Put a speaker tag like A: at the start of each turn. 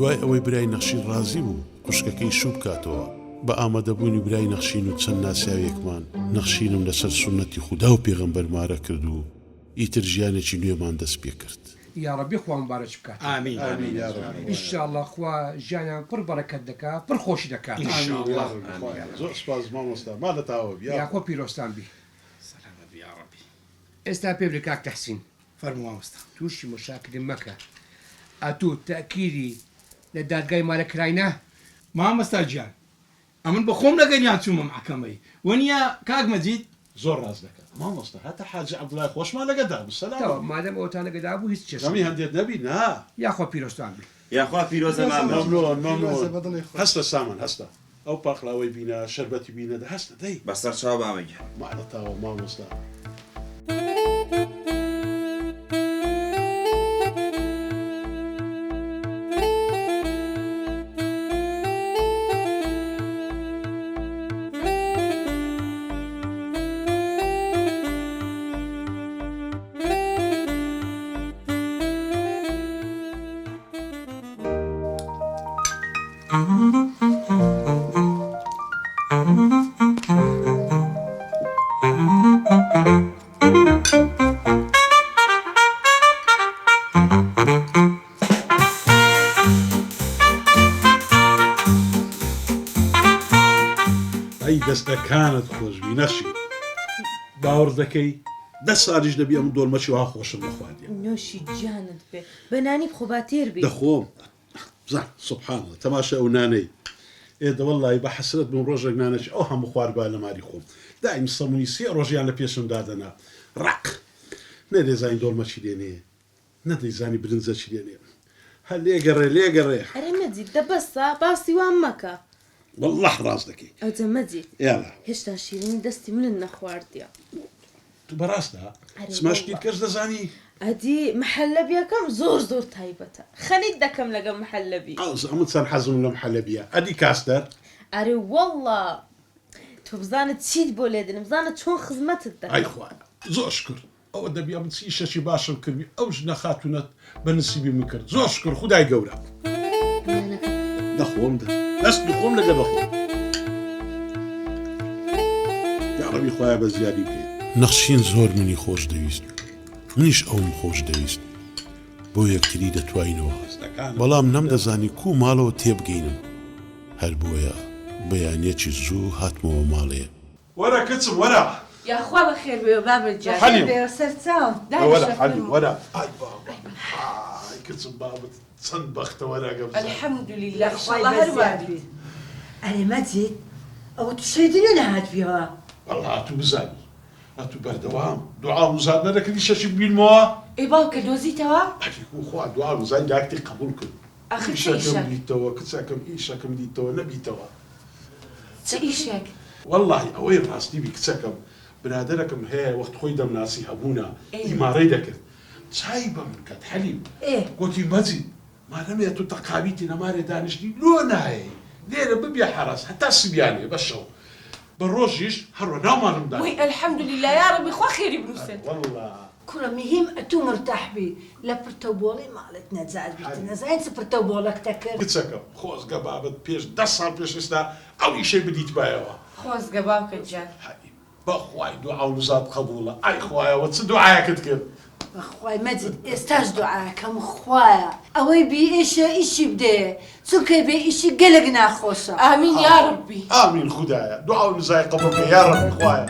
A: دوای ئەوەی برای نەخشین ڕازی بوو خوشکەکەی شوو بکاتەوە بە ئامادەبوونی برای نەخشین و چەند ناسیاوێکمان نەخشینم لەسەر سونەتی خودا و پێغەمبەرمارە کرد و ئیتر ژیانێکی نوێمان دەست پێ کرد.
B: یا ربی خوا مبارەک بکات.
C: آمین آمین یا رب.
B: ئینشاءالله خوا ژیانیان پڕ بەرەکەت دەکات پڕ خۆشی دەکات.
C: ئینشاءالله.
A: زۆر سپاس مامۆستا مادەتاوە بیا.
B: یا خۆ پیرۆستان بی.
C: سلامت یا ربی.
B: ئێستا پێ بڵێ کاک تەحسین
C: فەرموو مامۆستا.
B: تووشی مشاکلم مەکە. ئەتوو تەکیری لە دادگای مالەکراینە؟
C: مامۆستا گیان ئەمن بە خۆم لەگەنیان چوومە محکەمەی وەنیە کاک مەجید
A: زۆر ڕاز دەکات مامۆستا هەتا حاجی عەبدوڵای خۆشمان لەگەدا
B: تەوا
A: بسەلام.
B: مادەم ئەوتان لەگەدا بوو هیچ
A: جەمی
B: چێشە
A: هەندێک نەبی نا.
B: یا خۆ پیرۆستان بی.
D: یاخوا پیرۆزە مامۆ.
A: ممنون هەستە سامان هەستە ئەو پاقلاوەی بینە شەربەتی بینە هەستە دەی
D: بەسەر چاو بامەگە.
A: مادەتاوە مامۆستا. ئەی دەستەکانت خۆشبی نەخشی باوەڕ دەکەی 10 ساڵیش دەبی ئەم دۆڵمەچی وا خۆشم نەخواردیە
E: نوشی جانت بێ بەنانی خۆباتێر بێ
A: دەخۆم بزان سوبحانەڵڵا تەماشا ئەو نانەی ئێدە وەڵڵی بە حەسرەت بم ڕۆژێک نانەچی ئەو هەموو خوارد لە ماری خۆم دایم سەمونی 3 ڕۆژیان لە پێشم دادەنا ڕق نەدەیزانی دۆڵمەچی لێنێ نەدەیزانی برنجە چی لێنێ هەر لێگەڕێ
E: ئەرێ مەجید دەبەستە باسی وان مەکە
A: والله ڕاست دەکەی
E: ئەوجە مەجید
A: یالا
E: هێشتا شیرینی دەستی منت نەخواردیە
A: تو بەڕاستە سماشکیت کەس دەزانی
E: ئەدی محەلەبیەکەم زۆر تایبەتە خەنیت دەکەم لەگەڵ محەلەبی
A: ئەمە چەند حەزم لەم حەلەبیە ئەدی کاستەر
E: ئەرێ وەڵڵا تۆ بزانت چیت بۆ لێدن بزانت چۆن خزمەتت
A: ئای
E: دەکەم
A: خوایە زۆر شکر ئەوە دەبی ئەم چی شەشی باشم کردی ئەو ژنە خاتونەت بە نسیبی من کرد زۆر شکر خودای گەورە دەخۆم دەست بخۆم لەگە بەخۆم یاڕەبی خۆیان بە زیادی بکەیت نەخشین زۆر منی خۆش دەویست منیش ئەوم خۆش دەویست بۆ یەکتری دەتوانینەوە بەڵام نەمدەزانی کو ماڵەوە تێبگەینم هەر بۆیە بەیانێکی زوو هاتمەوە ماڵێ وەرە کچم وەرە
E: یاخوا بەخێر بێ بابەتجان
A: حەلیم
E: سەرچاو
A: وەرە حەلیم وەرە ئای بابا ئای کچم بابت چەند بەختە وەرەگە بزانم
E: الحەمدولله ئینشەڵڵا هەر وابێت
F: ئەرێ مەجید ئەوە تو شەیدنە نەهاتبیەوە
A: والله هاتوو بزانی هاتوو بەردەوام دوعا وزار نەدەکردی شەشی ببینمەوە
E: ئەی باوکە دۆزیتەوە
A: خوا دوعا وزاری داکتی قبول کرد
E: ئەخر چ
A: ئیشەکەم
E: ئیشە
A: دیتەوە کچەکەم ئیشەکەم دیتەوە نەبیتەوە
E: چ ئیشێک
A: والله ئەوەی ڕاستی بی کچەکەم برادەرەکەم هەیە وەخت خۆی دەمناسی هەبوونا ئیمارەی دەکرد چای بە من کات حەلیم گوتی مەجید مادەمێ تو تەقاویتی نەمارێ دانیشتی لۆ نایە لێرە ببیە حەراس هەتا سبیانێ بەشەو بە ڕۆژیش هەروە ناومانم دا
E: وی الحەمدولله یا ڕەبی خوا خێری بنووسێت
A: والله
F: کوڕە مهم ئەتوو مرتاح بی لە پرتەوبۆڵی ماڵت نەجات بیت نەزانین چ پرتەوبۆڵەکتە کرد
A: کچەکەم خۆزگە بابەت پێش 10 ساڵ پێش ئێستا ئەو ئیشەی بدیت بایەوە
E: خۆزگە باوکە جان
A: بەخوای دوعا وزات قبوڵە ئای خوایەوە چ دوعایەکت کرد
F: بەخوای مەجید ئێستاش دوعاکەم خوایە ئەوەی بی ئیشە ئیشی بدێ چونکە بێ ئیشی گەلێک ناخۆشە
E: ئامین یا ڕەبی
A: ئامین خوددایە دوعا و نزای قبول بکە یا ڕەبی خوایە